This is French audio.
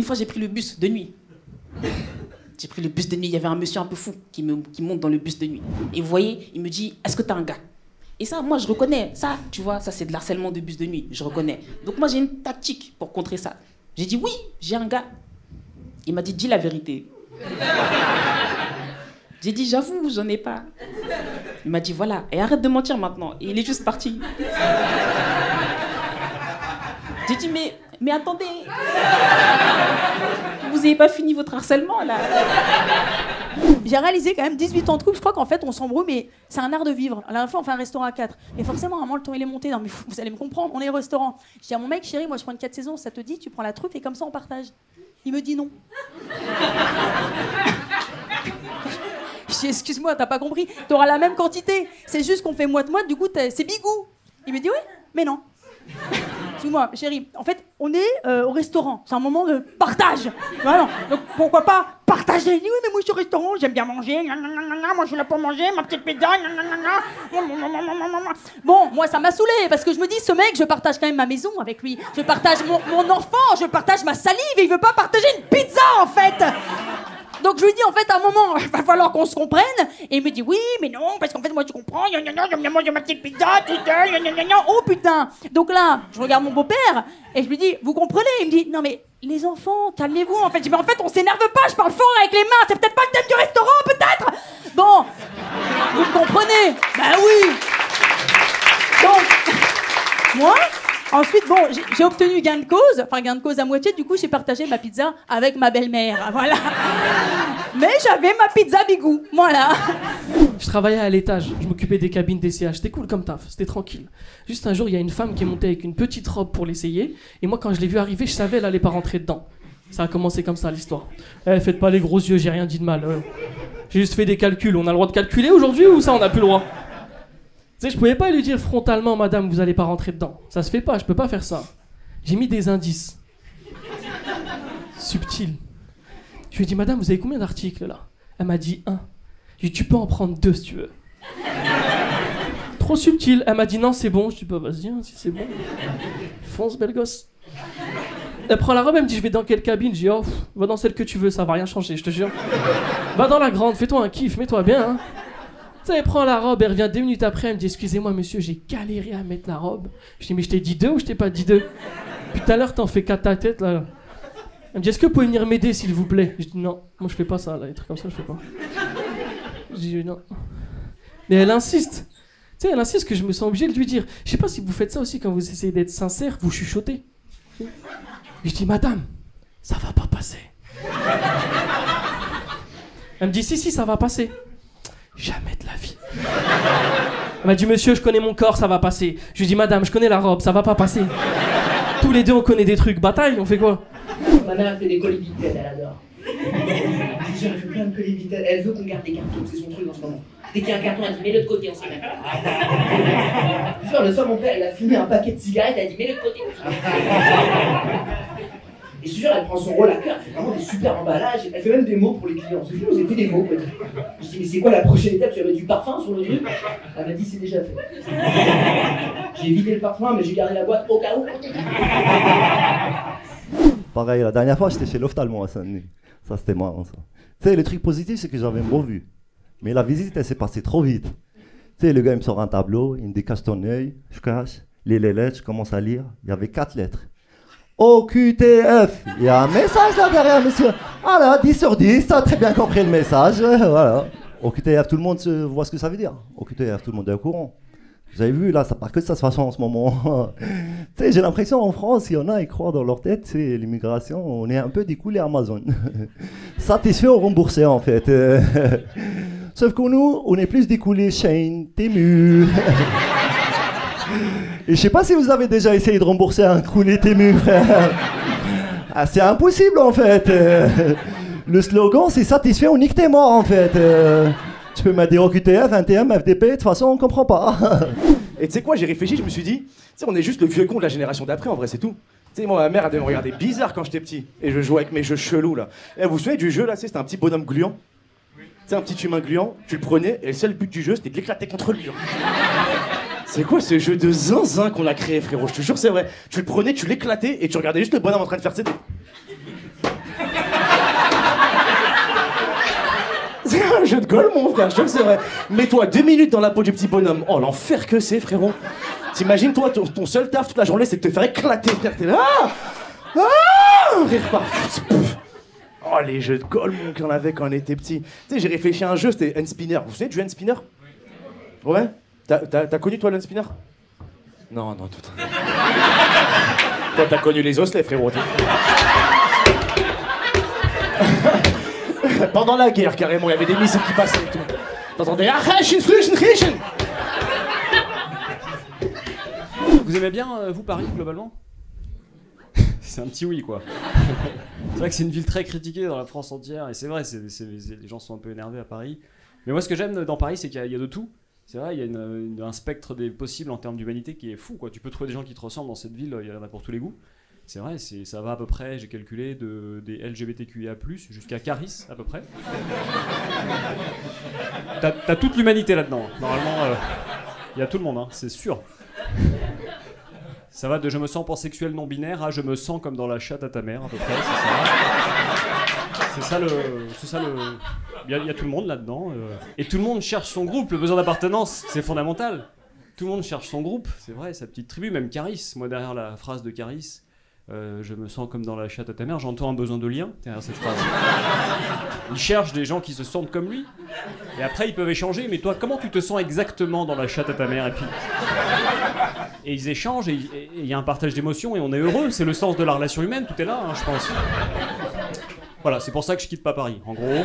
Une fois, j'ai pris le bus de nuit. J'ai pris le bus de nuit, il y avait un monsieur un peu fou qui monte dans le bus de nuit. Et vous voyez, il me dit, est-ce que t'as un gars? Et ça, moi, je reconnais. Ça, tu vois, ça, c'est de l'harcèlement de bus de nuit. Je reconnais. Donc moi, j'ai une tactique pour contrer ça. J'ai dit, oui, j'ai un gars. Il m'a dit, dis la vérité. J'ai dit, j'avoue, j'en ai pas. Il m'a dit, voilà, et arrête de mentir maintenant. Et il est juste parti. J'ai dit, mais attendez. Vous n'avez pas fini votre harcèlement, là. J'ai réalisé quand même 18 ans de couple, je crois qu'en fait on s'embrouille, mais c'est un art de vivre. La dernière fois on fait un restaurant à 4. Et forcément, à un moment le ton il est monté. Non mais vous allez me comprendre, on est au restaurant. Je dis à mon mec, chérie, moi je prends une 4 saisons, ça te dit, tu prends la truffe et comme ça on partage. Il me dit non. Je dis excuse-moi, t'as pas compris, t'auras la même quantité. C'est juste qu'on fait moite-moite, du coup c'est bigou. Il me dit oui, mais non. Excuse-moi, chérie, en fait, on est au restaurant. C'est un moment de partage. Voilà. Donc pourquoi pas partager? Il dit oui, mais moi je suis au restaurant, j'aime bien manger. Moi je suis là pour manger, ma petite pizza. Bon, moi ça m'a saoulé parce que je me dis, ce mec, je partage quand même ma maison avec lui. Je partage mon enfant, je partage ma salive et il veut pas partager une pizza en fait. Donc je lui dis en fait à un moment, il va falloir qu'on se comprenne. Et il me dit oui, mais non, parce qu'en fait moi tu comprends, j'aime bien manger ma petite pizza tout seul, oh putain. Donc là, je regarde mon beau-père et je lui dis, vous comprenez? Il me dit, non mais les enfants, calmez-vous en fait. Je dis, mais en fait on s'énerve pas, je parle fort avec les mains, c'est peut-être pas le thème du restaurant peut-être. Bon, vous me comprenez? Ben oui. Donc, moi... Ensuite, bon, j'ai obtenu gain de cause à moitié, du coup, j'ai partagé ma pizza avec ma belle-mère, voilà. Mais j'avais ma pizza bigou, voilà. Je travaillais à l'étage, je m'occupais des cabines d'essayage, c'était cool comme taf, c'était tranquille. Juste un jour, il y a une femme qui est montée avec une petite robe pour l'essayer, et moi, quand je l'ai vue arriver, je savais elle allait pas rentrer dedans. Ça a commencé comme ça, l'histoire. Faites pas les gros yeux, j'ai rien dit de mal. J'ai juste fait des calculs, on a le droit de calculer aujourd'hui ou ça, on n'a plus le droit? Tu sais, je pouvais pas lui dire frontalement, madame, vous allez pas rentrer dedans. Ça se fait pas, je peux pas faire ça. J'ai mis des indices. Subtils. Je lui ai dit, madame, vous avez combien d'articles là? Elle m'a dit 1. J'ai dit, tu peux en prendre 2 si tu veux. Trop subtil. Elle m'a dit, non, c'est bon. Je dis, bah vas-y, hein, si c'est bon. Fonce, belle gosse. Elle prend la robe, elle me dit, je vais dans quelle cabine? Je dis, oh, va dans celle que tu veux, ça va rien changer, je te jure. Va dans la grande, fais-toi un kiff, mets-toi bien, hein. Tu sais, elle prend la robe, elle revient 2 minutes après, elle me dit, excusez-moi monsieur, j'ai galéré à mettre la robe. Je dis, mais je t'ai dit 2 ou je t'ai pas dit 2? Puis tout à l'heure, t'en fais 4 ta tête, là. Elle me dit, est-ce que vous pouvez venir m'aider, s'il vous plaît? Je dis, non, moi je fais pas ça, là, des trucs comme ça, je fais pas. Je dis, non. Mais elle insiste. Tu sais, elle insiste que je me sens obligé de lui dire. Je sais pas si vous faites ça aussi quand vous essayez d'être sincère, vous chuchotez. Et je dis, madame, ça va pas passer. Elle me dit, si, ça va passer. Jamais de la vie. Elle m'a dit, monsieur, je connais mon corps, ça va passer. Je lui dis, madame, je connais la robe, ça va pas passer. Tous les deux, on connaît des trucs. Bataille, on fait quoi? Ma mère, elle fait des colibitelles, elle adore. Elle fait plein de colibitelles. Elle veut qu'on garde des cartons, c'est son truc en ce moment. Dès qu'il y a un carton, elle dit, mets-le de côté, on s'en met. Je jure, le soir, mon père, elle a fumé un paquet de cigarettes, elle a dit, mets-le de côté. Et je te jure, elle prend son rôle à cœur, elle fait vraiment des super emballages, elle fait même des mots pour les clients. Je vous ai fait des mots, quoi. Je dis, mais c'est quoi la prochaine étape? Tu vas mettre du parfum sur le truc? Elle m'a dit, c'est déjà fait. J'ai vidé le parfum, mais j'ai gardé la boîte au cas où. Pareil, la dernière fois, j'étais chez l'ophtalmo à Saint-Denis. Ça, c'était marrant, ça. Tu sais, le truc positif, c'est que j'avais une bonne vue. Mais la visite, elle s'est passée trop vite. Tu sais, le gars, il me sort un tableau, il me dit, cache ton œil, je cache, lis les lettres, je commence à lire. Il y avait 4 lettres. OQTF. Il y a un message là derrière, monsieur. Voilà, 10 sur 10, t'as très bien compris le message. Voilà. OQTF, tout le monde voit ce que ça veut dire. OQTF, tout le monde est au courant. Vous avez vu, là, ça part que de cette façon en ce moment. Tu sais, j'ai l'impression en France, il y en a, ils croient dans leur tête, c'est l'immigration, on est un peu des coulées Amazon. Satisfait ou remboursé, en fait. Sauf que nous, on est plus des coulées Shein, Temu. Et je sais pas si vous avez déjà essayé de rembourser un coulé Temu, frère. Ah, c'est impossible, en fait. Le slogan, c'est satisfait ou nique tes morts, en fait. Tu peux mettre des OQTF, NTM, FDP, de toute façon, on comprend pas. Et tu sais quoi, j'ai réfléchi, je me suis dit, tu sais, on est juste le vieux con de la génération d'après, en vrai, c'est tout. Tu sais, moi, ma mère, elle devait me regarder bizarre quand j'étais petit. Et je jouais avec mes jeux chelous, là. Et vous vous souvenez du jeu, là, c'était un petit bonhomme gluant. Tu sais, un petit humain gluant, tu le prenais, et le seul but du jeu, c'était de l'éclater contre le mur. C'est quoi ce jeu de zinzin qu'on a créé, frérot? Je te jure, c'est vrai. Tu le prenais, tu l'éclatais, et tu regardais juste le bonhomme en train de faire ses... un jeu de Gaulle, mon frère, je te le c'est vrai. Mets-toi 2 minutes dans la peau du petit bonhomme. Oh, l'enfer que c'est, frérot. T'imagines, toi, ton seul taf toute la journée, c'est de te faire éclater, frère. T'es là. Rire pas. Oh, les jeux de Gaulle, mon, qu'on avait quand on était petit. Tu sais, j'ai réfléchi à un jeu, c'était N-Spinner. Vous vous souvenez du N-Spinner? Ouais? T'as connu, toi, le N-Spinner? Non, non, tout. Toi, t'as connu les osselets, frérot. Pendant la guerre, carrément, il y avait des missiles qui passaient et tout. T'entendais Vous aimez bien, vous, Paris, globalement? C'est un petit oui, quoi. C'est vrai que c'est une ville très critiquée dans la France entière, et c'est vrai, les gens sont un peu énervés à Paris. Mais moi, ce que j'aime dans Paris, c'est qu'il y a de tout. C'est vrai, il y a un spectre des possibles en termes d'humanité qui est fou, quoi. Tu peux trouver des gens qui te ressemblent dans cette ville, il y en a pour tous les goûts. C'est vrai, ça va à peu près, j'ai calculé, des LGBTQIA+, jusqu'à Caris, à peu près. T'as toute l'humanité là-dedans. Normalement, il y a tout le monde, hein, c'est sûr. Ça va de je me sens pansexuel non binaire à je me sens comme dans la chatte à ta mère, à peu près, c'est ça. C'est ça le... Il y a tout le monde là-dedans. Et tout le monde cherche son groupe, le besoin d'appartenance, c'est fondamental. Tout le monde cherche son groupe, c'est vrai, sa petite tribu, même Caris. Moi, derrière la phrase de Caris, je me sens comme dans la chatte à ta mère, j'entends un besoin de lien derrière cette phrase. Il cherche des gens qui se sentent comme lui, et après ils peuvent échanger, mais toi, comment tu te sens exactement dans la chatte à ta mère? Et ils échangent, et il y a un partage d'émotions, et on est heureux, c'est le sens de la relation humaine, tout est là, hein, je pense. Voilà, c'est pour ça que je quitte pas Paris, en gros.